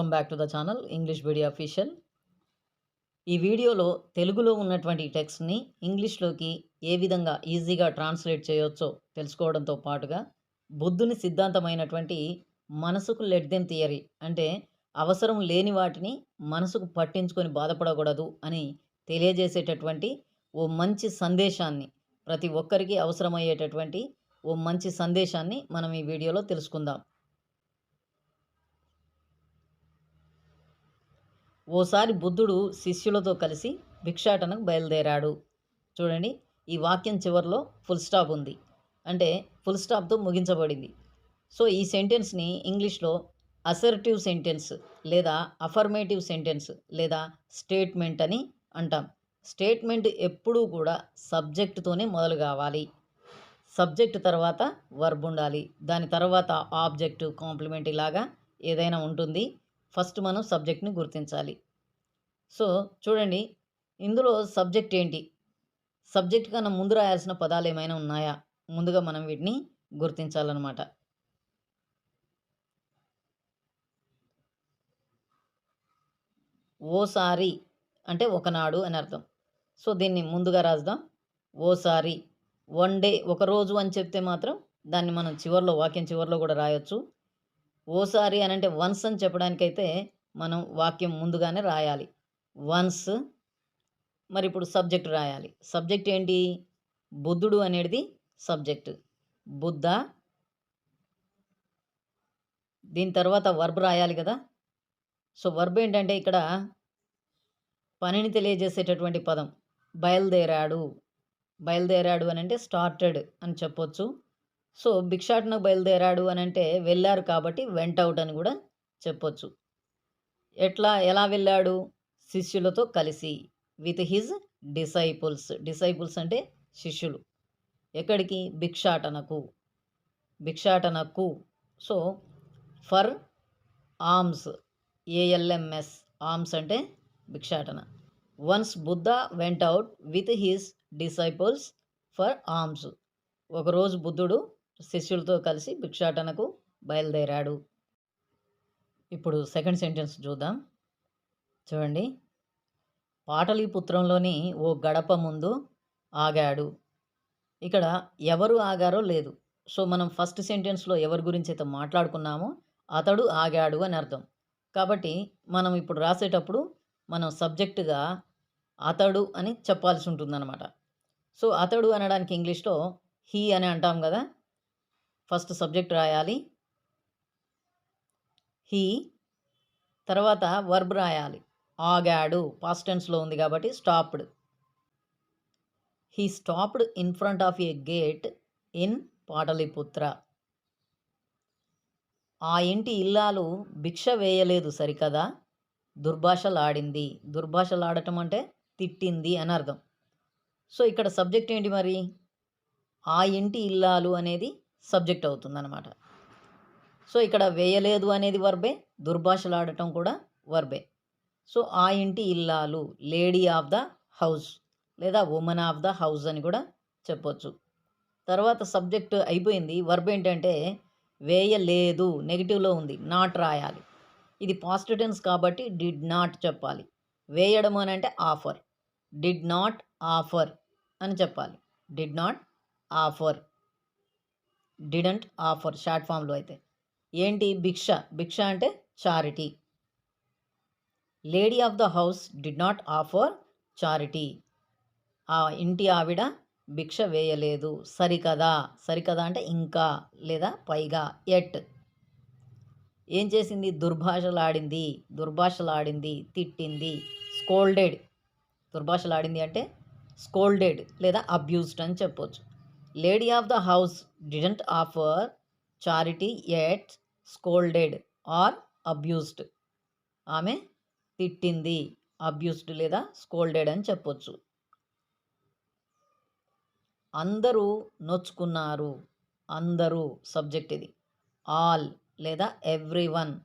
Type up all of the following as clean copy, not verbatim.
Welcome back to the channel English media official. ఈ వీడియోలో తెలుగులో ఉన్నటువంటి టెక్స్ట్ని ఇంగ్లీష్లోకి ఏ విధంగా ఈజీగా ట్రాన్స్లేట్ చేయొచ్చో తెలుసుకోవడంతో పాటుగా బుద్ధుని సిద్ధాంతమైనటువంటి మనసుకు లెట్ దెమ్ థియరీ, అంటే అవసరం లేని వాటిని మనసుకు పట్టించుకొని బాధపడకూడదు అని తెలియజేసేటటువంటి ఓ మంచి సందేశాన్ని, ప్రతి ఒక్కరికి అవసరమయ్యేటటువంటి ఓ మంచి సందేశాన్ని మనం ఈ వీడియోలో తెలుసుకుందాం. ఓసారి బుద్ధుడు శిష్యులతో కలిసి భిక్షాటనకు బయలుదేరాడు. చూడండి, ఈ వాక్యం చివరిలో ఫుల్ స్టాప్ ఉంది, అంటే ఫుల్ స్టాప్తో ముగించబడింది. సో ఈ సెంటెన్స్ని ఇంగ్లీష్లో అసర్టివ్ సెంటెన్స్ లేదా అఫర్మేటివ్ సెంటెన్స్ లేదా స్టేట్మెంట్ అని అంటాం. స్టేట్మెంట్ ఎప్పుడూ కూడా సబ్జెక్టుతోనే మొదలు కావాలి. సబ్జెక్ట్ తర్వాత వర్బ్ ఉండాలి, దాని తర్వాత ఆబ్జెక్టు, కాంప్లిమెంట్ ఇలాగా ఏదైనా ఉంటుంది. ఫస్ట్ మనం సబ్జెక్ట్ని గుర్తించాలి. సో చూడండి, ఇందులో సబ్జెక్ట్ ఏంటి, సబ్జెక్ట్ కన్నా ముందు రాయాల్సిన పదాలు ఏమైనా ఉన్నాయా, ముందుగా మనం వీటిని గుర్తించాలన్నమాట. ఓసారి అంటే ఒకనాడు అని అర్థం. సో దీన్ని ముందుగా రాద్దాం. ఓసారి, వన్ డే, ఒకరోజు అని చెప్తే మాత్రం దాన్ని మనం చివరిలో, వాక్యం చివరిలో కూడా రాయొచ్చు. ఓసారి అని అంటే వన్స్ అని చెప్పడానికైతే మనం వాక్యం ముందుగానే రాయాలి, వన్స్. మరి ఇప్పుడు సబ్జెక్ట్ రాయాలి. సబ్జెక్ట్ ఏంటి, బుద్ధుడు అనేది సబ్జెక్ట్, బుద్ధ. దీని తర్వాత వర్బ్ రాయాలి కదా. సో వర్బ్ ఏంటంటే ఇక్కడ పనిని తెలియజేసేటటువంటి పదం. బయలుదేరాడు, బయలుదేరాడు అని అంటే స్టార్టెడ్ అని చెప్పొచ్చు. సో భిక్షాటనకు బయలుదేరాడు అని అంటే వెళ్ళారు కాబట్టి వెంట్ అవుట్ అని కూడా చెప్పొచ్చు. ఎలా వెళ్ళాడు, శిష్యులతో కలిసి, విత్ హిజ్ డిసైపుల్స్. డిసైపుల్స్ అంటే శిష్యులు. ఎక్కడికి, భిక్షాటనకు, భిక్షాటనకు. సో ఫర్ ఆర్మ్స్, ఏఎల్ఎంఎస్, ఆర్మ్స్ అంటే భిక్షాటన. Once Buddha went out with his disciples for arms. ఒకరోజు బుద్ధుడు శిష్యులతో కలిసి భిక్షాటనకు బయలుదేరాడు. ఇప్పుడు సెకండ్ సెంటెన్స్ చూద్దాం. చూడండి, పాటలీపుత్రంలోని ఓ గడప ముందు ఆగాడు. ఇక్కడ ఎవరు ఆగారో లేదు. సో మనం ఫస్ట్ సెంటెన్స్లో ఎవరి గురించి అయితే మాట్లాడుకున్నామో అతడు ఆగాడు అని అర్థం. కాబట్టి మనం ఇప్పుడు రాసేటప్పుడు మనం సబ్జెక్టుగా అతడు అని చెప్పాల్సి ఉంటుందన్నమాట. సో అతడు అనడానికి ఇంగ్లీష్లో హీ అని అంటాం కదా. ఫస్ట్ సబ్జెక్ట్ రాయాలి, హీ. తర్వాత వర్బ్ రాయాలి, ఆగాడు, పాస్ట్ టెన్స్లో ఉంది కాబట్టి stopped. He stopped in front of A gate in Pataliputra. ఆ ఇంటి ఇల్లాలు భిక్ష వేయలేదు సరికదా, దుర్భాషలాడింది. దుర్భాషలాడటం అంటే తిట్టింది అని అర్థం. సో ఇక్కడ సబ్జెక్ట్ ఏంటి మరి, ఆ ఇంటి ఇల్లాలు అనేది సబ్జెక్ట్ అవుతుందన్నమాట. సో ఇక్కడ వేయలేదు అనేది వర్బే, దుర్భాషలాడటం కూడా వర్బే. సో ఆ ఇంటి ఇల్లాలు, లేడీ ఆఫ్ ద హౌస్ లేదా ఉమెన్ ఆఫ్ ద హౌస్ అని కూడా చెప్పొచ్చు. తర్వాత సబ్జెక్ట్ అయిపోయింది. వర్బ్ ఏంటంటే వేయలేదు, నెగిటివ్లో ఉంది, నాట్ రాయాలి. ఇది పాస్ట్ టెన్స్ కాబట్టి డిడ్ నాట్ చెప్పాలి. వేయడం అని అంటే ఆఫర్, డిడ్ నాట్ ఆఫర్ అని చెప్పాలి. Did not offer, didn't offer short ఫామ్లో అయితే. ఏంటి, భిక్ష. భిక్ష అంటే charity. Lady of the house did not offer charity. ఆ ఇంటి ఆవిడ భిక్ష వేయలేదు సరికదా. సరికదా అంటే ఇంకా లేదా పైగా, ఎట్. ఏం చేసింది, దుర్భాషలాడింది. దుర్భాషలాడింది, తిట్టింది, స్కోల్డెడ్. దుర్భాషలాడింది అంటే స్కోల్డెడ్ లేదా అబ్యూస్డ్ అని చెప్పొచ్చు. Lady of the house didn't offer charity at scolded or abused. ఆమె తిట్టింది, అబ్యూస్డ్ లేదా స్కోల్డెడ్ అని చెప్పొచ్చు. అందరూ నొచ్చుకున్నారు. అందరూ సబ్జెక్ట్ ఇది. ఆల్ లేదా ఎవ్రీవన్,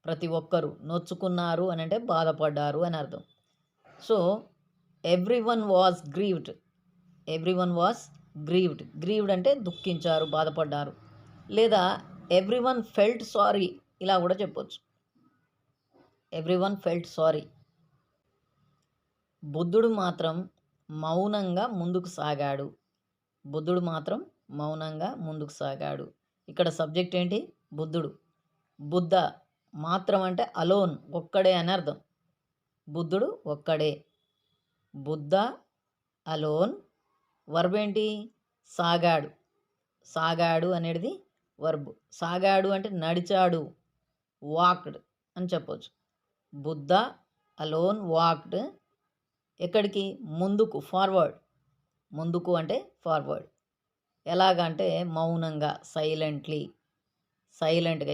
ప్రతి ఒక్కరు. నొచ్చుకున్నారు అని అంటే బాధపడ్డారు అని అర్థం. So everyone was grieved. Everyone was grieved. Grieved అంటే దుఃఖించారు, బాధపడ్డారు. లేదా ఎవ్రీవన్ ఫెల్ట్ సారీ, ఇలా కూడా చెప్పొచ్చు. Everyone felt sorry. బుద్ధుడు మాత్రం మౌనంగా ముందుకు సాగాడు. బుద్ధుడు మాత్రం మౌనంగా ముందుకు సాగాడు. ఇక్కడ సబ్జెక్ట్ ఏంటి? బుద్ధుడు. బుద్ధ మాత్రం అంటే అలోన్, ఒక్కడే అని అర్థం. బుద్ధుడు ఒక్కడే. బుద్ధ అలోన్. వర్బ్ ఏంటి? సాగాడు. సాగాడు అనేది వర్బ్. సాగాడు అంటే నడిచాడు, వాక్డ్ అని చెప్పొచ్చు. Buddha alone walked. ఎక్కడికి? ముందుకు, ఫార్వర్డ్. ముందుకు అంటే ఫార్వర్డ్. ఎలాగంటే మౌనంగా, సైలెంట్గా.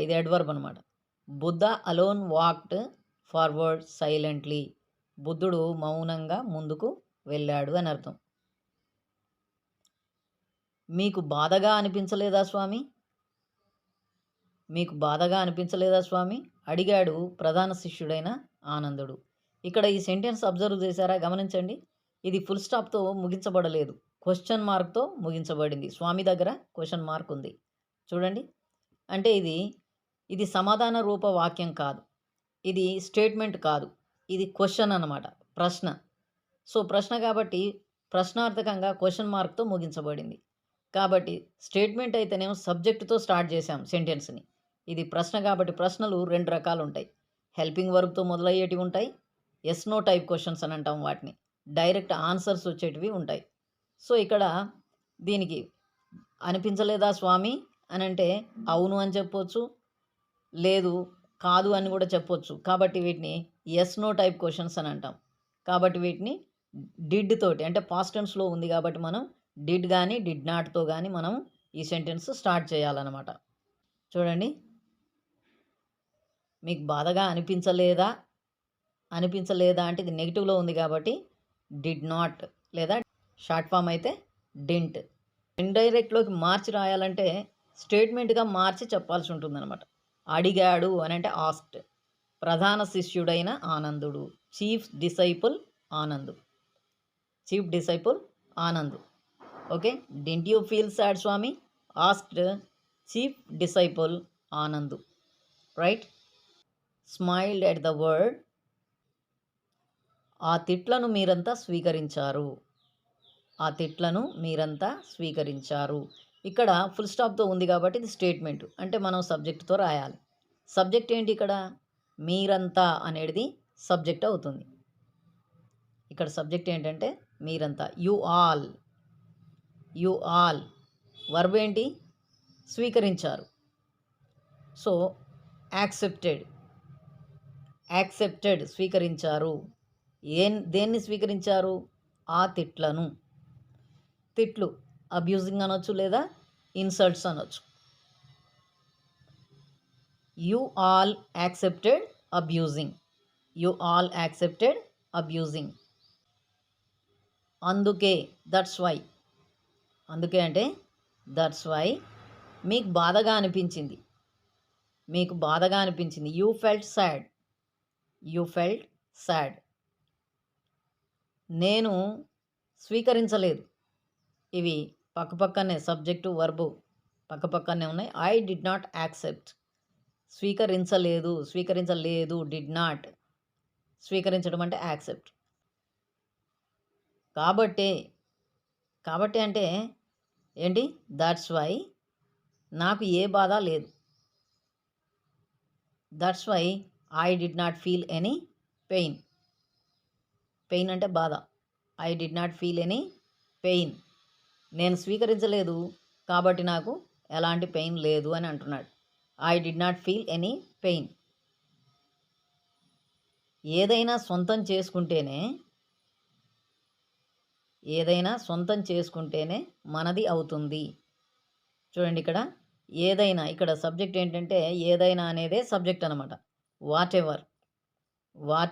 ఇది అడ్వర్బ్ అనమాట. Buddha alone walked forward silently. బుద్ధుడు మౌనంగా ముందుకు వెళ్ళాడు అని అర్థం. మీకు బాధగా అనిపించలేదా స్వామి? మీకు బాధగా అనిపించలేదా స్వామి అడిగాడు ప్రధాన శిష్యుడైన ఆనందుడు. ఇక్కడ ఈ సెంటెన్స్ అబ్జర్వ్ చేశారా? గమనించండి. ఇది ఫుల్ స్టాప్తో ముగించబడలేదు, క్వశ్చన్ మార్క్తో ముగించబడింది. స్వామి దగ్గర క్వశ్చన్ మార్క్ ఉంది చూడండి. అంటే ఇది సమాధాన రూప వాక్యం కాదు, ఇది స్టేట్మెంట్ కాదు, ఇది క్వశ్చన్ అన్నమాట, ప్రశ్న. సో ప్రశ్న కాబట్టి ప్రశ్నార్థకంగా క్వశ్చన్ మార్క్తో ముగించబడింది. కాబట్టి స్టేట్మెంట్ అయితేనేమో సబ్జెక్టుతో స్టార్ట్ చేశాం సెంటెన్స్ని. ఇది ప్రశ్న కాబట్టి ప్రశ్నలు రెండు రకాలు ఉంటాయి. హెల్పింగ్ వర్బ్తో మొదలయ్యేటివి ఉంటాయి, ఎస్ నో టైప్ క్వశ్చన్స్ అని అంటాం వాటిని. డైరెక్ట్ ఆన్సర్స్ వచ్చేటివి ఉంటాయి. సో ఇక్కడ దీనికి అనిపించలేదా స్వామి అని అంటే అవును అని చెప్పొచ్చు, లేదు కాదు అని కూడా చెప్పొచ్చు. కాబట్టి వీటిని ఎస్ నో టైప్ క్వశ్చన్స్ అని అంటాం. కాబట్టి వీటిని డిడ్ తోటి, అంటే పాస్ట్ టెన్స్లో ఉంది కాబట్టి మనం డిడ్ కానీ డిడ్ నాట్తో కానీ మనం ఈ సెంటెన్స్ స్టార్ట్ చేయాలన్నమాట. చూడండి, మీకు బాధగా అనిపించలేదా అంటే ఇది నెగిటివ్లో ఉంది కాబట్టి డిడ్ నాట్, లేదా షార్ట్ ఫామ్ అయితే డింట్. ఇండైరెక్ట్లోకి మార్చి రాయాలంటే స్టేట్మెంట్గా మార్చి చెప్పాల్సి ఉంటుందన్నమాట. అడిగాడు అని అంటే ఆస్క్డ్. ప్రధాన శిష్యుడైన ఆనందుడు, chief disciple Anand. Okay, didn't you feel sad Swami asked chief disciple Anand. Right. Smiled at the word. ఆ తిట్లను మీరంతా స్వీకరించారు. ఇక్కడ ఫుల్ స్టాప్తో ఉంది కాబట్టి ఇది స్టేట్మెంట్, అంటే మనం సబ్జెక్ట్తో రాయాలి. సబ్జెక్ట్ ఏంటి ఇక్కడ? మీరంతా అనేది సబ్జెక్ట్ అవుతుంది. ఇక్కడ సబ్జెక్ట్ ఏంటంటే మీరంతా. You all. వర్బ్ ఏంటి? స్వీకరించారు. సో యాక్సెప్టెడ్ స్వీకరించారు. దేన్ని స్వీకరించారు? ఆ తిట్లు అబ్యూజింగ్ అనొచ్చు, లేదా ఇన్సల్ట్స్ అనొచ్చు. You all accepted abusing. అందుకే, అంటే దట్స్ వై. మీకు బాధగా అనిపించింది. You felt sad. నేను స్వీకరించలేదు. ఇవి పక్కపక్కనే, సబ్జెక్టు వర్బు పక్కపక్కనే ఉన్నాయి. I did not accept. స్వీకరించలేదు డిడ్ నాట్. స్వీకరించడం అంటే యాక్సెప్ట్. కాబట్టి అంటే ఏంటి? దట్స్ వై నాకు ఏ బాధ లేదు. That's why I did not feel any pain అంటే బాధ. I did not feel any pain. నేను స్వీకరించలేదు కాబట్టి నాకు ఎలాంటి పెయిన్ లేదు అని అంటున్నాడు. I did not feel any pain. ఏదైనా సొంతం చేసుకుంటేనే మనది అవుతుంది. చూడండి, ఇక్కడ సబ్జెక్ట్ ఏంటంటే ఏదైనా అనేదే సబ్జెక్ట్ అనమాట. What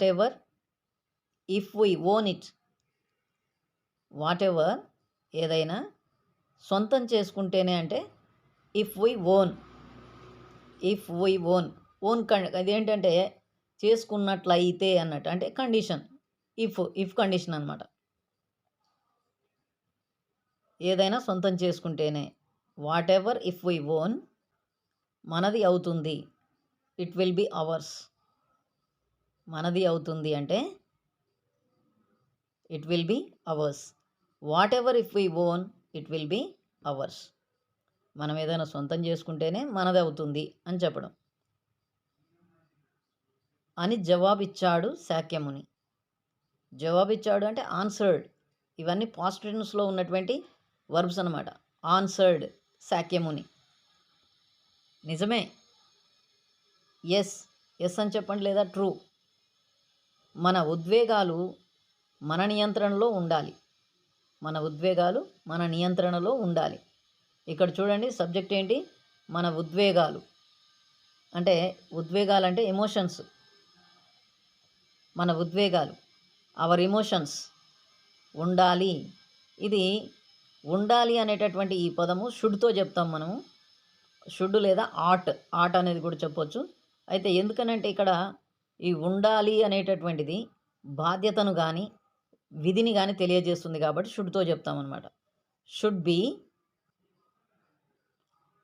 ever if we own it. What ever ఏదైనా సొంతం చేసుకుంటేనే అంటే ఇఫ్ వీ ఓన్. అదేంటంటే చేసుకున్నట్లయితే అన్నట్టు, అంటే కండిషన్. ఇఫ్ కండిషన్ అనమాట. ఏదైనా సొంతం చేసుకుంటేనే. What ever if we own, మనది అవుతుంది. It will be hours. మనది అవుతుంది అంటే it will be hours. What ever if we own it will be hours. మనం ఏదైనా సొంతం చేసుకుంటేనే మనది అవుతుంది అని చెప్పడం అని జవాబిచ్చాడు శాక్యముని. జవాబిచ్చాడు అంటే ఆన్సర్డ్. ఇవన్నీ పాస్ట్ టెన్స్లో ఉన్నటువంటి వర్బ్స్ అనమాట. ఆన్సర్డ్ శాక్యముని. నిజమే. ఎస్ ఎస్ అని చెప్పండి, లేదా ట్రూ. మన ఉద్వేగాలు మన నియంత్రణలో ఉండాలి. మన ఉద్వేగాలు మన నియంత్రణలో ఉండాలి. ఇక్కడ చూడండి సబ్జెక్ట్ ఏంటి? మన ఉద్వేగాలు. అంటే ఉద్వేగాలు అంటే ఎమోషన్స్. మన ఉద్వేగాలు, అవర్ ఎమోషన్స్ ఉండాలి. ఇది ఉండాలి అనేటటువంటి ఈ పదము షుడ్తో చెప్తాం మనము. షుడ్ లేదా ఆట్ అనేది కూడా చెప్పొచ్చు. అయితే ఎందుకనంటే ఇక్కడ ఈ ఉండాలి అనేటటువంటిది బాధ్యతను కానీ విధిని కానీ తెలియజేస్తుంది కాబట్టి షుడ్తో చెప్తామన్నమాట. షుడ్ బి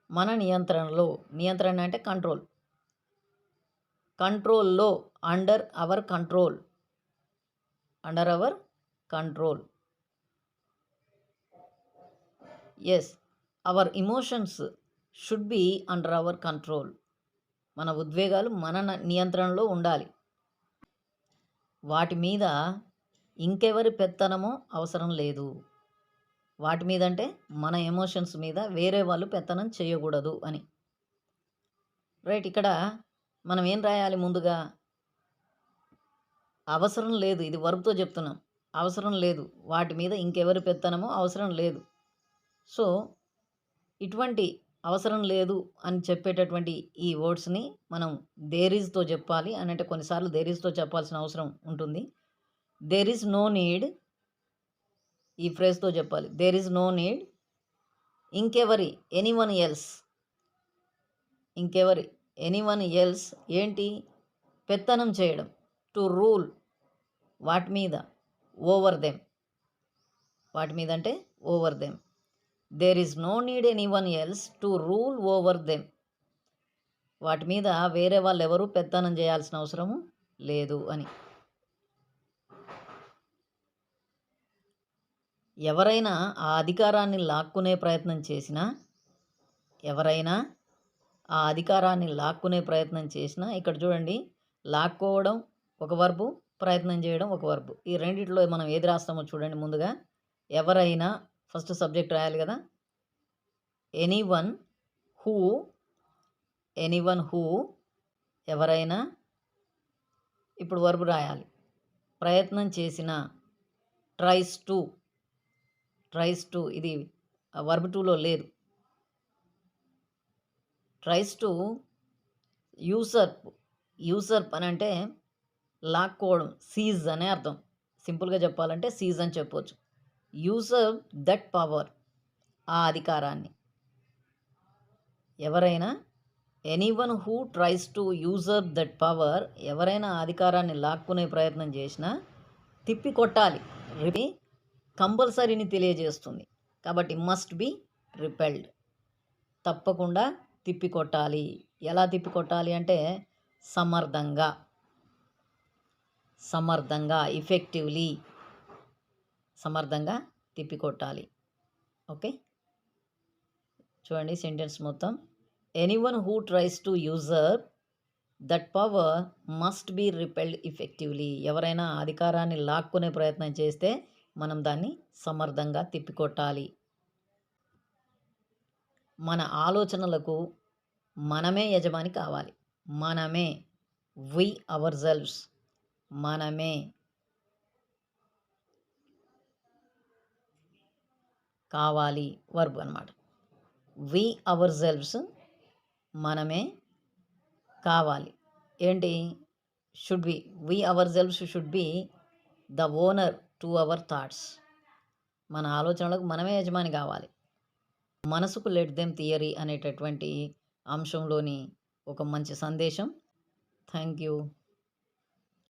మన నియంత్రణలో. నియంత్రణ అంటే కంట్రోల్. కంట్రోల్లో, under our control. Under our control. Yes, our emotions should be under our control. మన ఉద్వేగాలు మన నియంత్రణలో ఉండాలి. వాటి మీద ఇంకెవరి పెత్తనమో అవసరం లేదు. వాటి మీద అంటే మన ఎమోషన్స్ మీద వేరే వాళ్ళు పెత్తనం చేయకూడదు అని. రైట్. ఇక్కడ మనం ఏం రాయాలి? ముందుగా అవసరం లేదు. ఇది వర్బ్తో చెప్తున్నాం. అవసరం లేదు, వాటి మీద ఇంకెవరి పెత్తనమో అవసరం లేదు. సో ఇటువంటి అవసరం లేదు అని చెప్పేటటువంటి ఈ వర్డ్స్ని మనం దేర్ ఈజ్తో చెప్పాలి అని. అంటే కొన్నిసార్లు దేర్ ఈజ్తో చెప్పాల్సిన అవసరం ఉంటుంది. దేర్ ఈజ్ నో నీడ్, ఈ ఫ్రేజ్తో చెప్పాలి. There is no need. ఇంకెవరి, ఎనీవన్ ఎల్స్. ఇంకెవరి, ఎనీవన్ ఎల్స్ ఏంటి? పెత్తనం చేయడం. టు రూల్, వాటి మీద. ఓవర్ దెమ్, వాటి మీద అంటే over them. There is no need anyone else to rule over them. వాటి మీద వేరే వాళ్ళు ఎవరూ పెత్తనం చేయాల్సిన అవసరము లేదు అని. ఎవరైనా ఆ అధికారాన్ని లాక్కునే ప్రయత్నం చేసినా, ఎవరైనా ఆ అధికారాన్ని లాక్కునే ప్రయత్నం చేసినా, ఇక్కడ చూడండి లాక్కోవడం ఒక వర్బు, ప్రయత్నం చేయడం ఒక వర్బు. ఈ రెండిట్లో మనం ఏది రాస్తామో చూడండి. ముందుగా ఎవరైనా, ఫస్ట్ సబ్జెక్ట్ రాయాలి కదా. ఎనీవన్ హూ, ఎనీవన్ హూ, ఎవరైనా. ఇప్పుడు వర్బు రాయాలి. ప్రయత్నం చేసిన, ట్రైస్ టు. ట్రైస్ టు ఇది వర్బ్ టూలో లేదు. Tries to యూసర్ప్. యూసర్ప్ అని అంటే లాక్కోవడం, సీజ్ అనే అర్థం. సింపుల్గా చెప్పాలంటే సీజ్ అని చెప్పవచ్చు. యూసర్ప్ దట్ పవర్, ఆ అధికారాన్ని. ఎవరైనా, anyone who tries to usurp that power, ఎవరైనా అధికారాన్ని లాక్కునే ప్రయత్నం చేసినా తిప్పి కొట్టాలి. కంపల్సరీని తెలియజేస్తుంది కాబట్టి మస్ట్ బి రిపెల్డ్. తప్పకుండా తిప్పికొట్టాలి. ఎలా తిప్పికొట్టాలి అంటే సమర్థంగా, సమర్థంగా, ఎఫెక్టివ్లీ, సమర్థంగా తిప్పికొట్టాలి. ఓకే, చూడండి సెంటెన్స్ మొత్తం. Anyone who tries to usurp that power must be repelled effectively. ఎవరైనా అధికారాన్ని లాక్కునే ప్రయత్నం చేస్తే మనం దాన్ని సమర్థంగా తిప్పికొట్టాలి. మన ఆలోచనలకు మనమే యజమాని కావాలి. మనమే, వి అవర్ సెల్వ్స్, మనమే కావాలి వర్బ్ అన్నమాట. వి అవర్ సెల్వ్స్, మనమే కావాలి. ఏంటి? Should be, we ourselves should be the owner to our thoughts. మన ఆలోచనలకు మనమే యజమాని కావాలి. మనసుకు లెట్ దెమ్ థియరీ అనేటటువంటి అంశంలోని ఒక మంచి సందేశం. Thank you.